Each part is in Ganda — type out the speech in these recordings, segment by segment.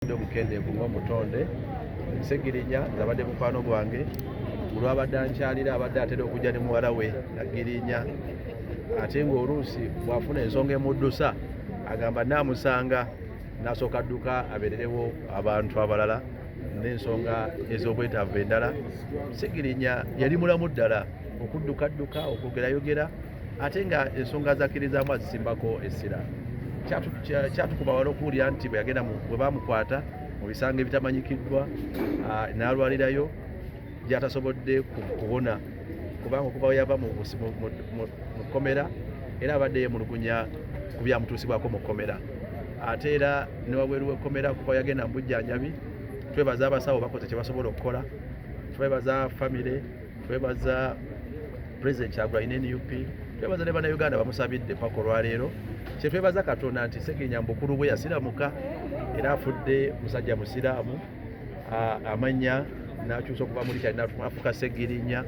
Omukendeevu ng'omutonde Ssegirinya zabadde mukwano gwange olwabadde ankyalira abadde atera okujja ne muwala we Nagirinya ate ng'oluusi bw'afuna ensonga emuddusa agamba naamusanga n'asooka adduka abeererewo abantu abalala n'ensonga ez'obwetaavu endala. Ssegirinya yali mulamu ddala okuddukadduka okwogerayogera ate nga ensonga zakkirizaamu azisimbako essira. Kyatukuba wala okuwulira nti bwe baamukwata mu bisango ebitamanyikiddwa n'alwalirayo gy'atasobodde kuwona kubanga okuva we yava mu kkomera era abadde yeemulugunya ku byamutuusibwako mu kkomera. Ate era ne wabweru w'ekkomera kuva yagenda mu bujjanjabi. Twebaza abasawo bakoze kye basobola okukola, twebaza famire, twebaza President Kyagulanyi ne NUP, twebaza ne bannayuganda bamusabidde paka olwaleero. Kye twebaza Katonda nti Ssegirinya mu bukulu bwe yasiramuka era afudde musajja musiraamu, amannya n'akyusa okuva mu Richard n'afuuka Ssegirinya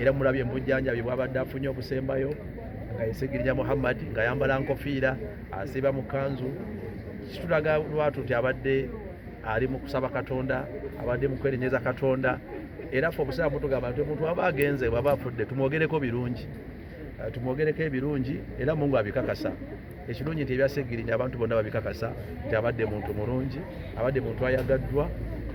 era mulabye mu bujjanjabi bw'abadde afunye okusembayo nga ye Ssegirinya Muhammad ng'ayambala nkofiira asiiba mu kanzu. Kitulaga lwatu nti abadde ali mu kusaba Katonda, abadde mu kwerenyeza Katonda era ffe obusiraamu tugamba nti omuntu aba agenze bw'aba afudde tumwogereko birungi, tumwogereko ebirungi era Mungu abikakasa. Ekirungi nti ebya Ssegirinya abantu bonna babikakasa nti abadde muntu mulungi, abadde muntu ayagaddwa.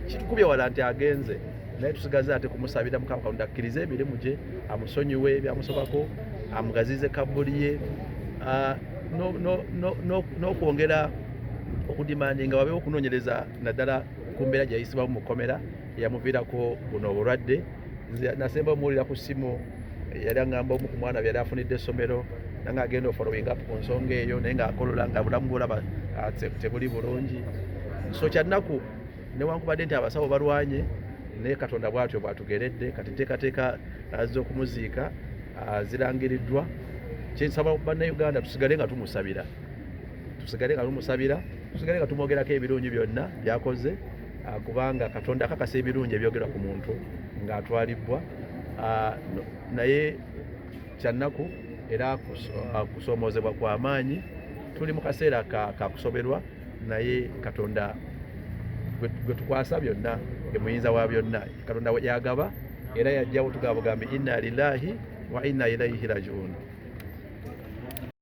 Kitukubye wala nti agenze naye tusigaze ate kumusabira Mukama Katonda akkirize emirimu gye, amusonyiwe ebyamusobako, amugazize kabbuli ye n'okwongera okudimandinga wabeewo okunoonyereza naddala ku mbeera gye yayisibwamu mu kkomera eyamuviirako buno obulwadde. Nze nasemba omuwulira ku ssimu yali aŋŋamba omu ku mwana be yali afunidde essomero nange agenda ofollowing up ku nsonga eyo naye ng'akolola nga bulamu bwolaba tebuli bulungi. So kyannaku newankubadde nti abasawo balwanye naye Katonda bw'atyo bw'atugeredde kati nteekateeka z'okumuziika zirangiriddwa. Kyensaba bannayuganda tusigale nga tumusabira, tusigale nga tumwogerako ebirungi byonna by'akoze kubanga Katonda akakasa ebirungi ebyogerwa ku muntu ng'atwalibbwa. Naye kyannaku era kusoomoozebwa kwa maanyi. Tuli mu kaseera ka kusoberwa naye Katonda gwe tukwasa byonna ye muyinza wa byonna. Katonda yagaba era yajjawo tugaba bugambi inna lillahi wa inna ilaihi rajiun.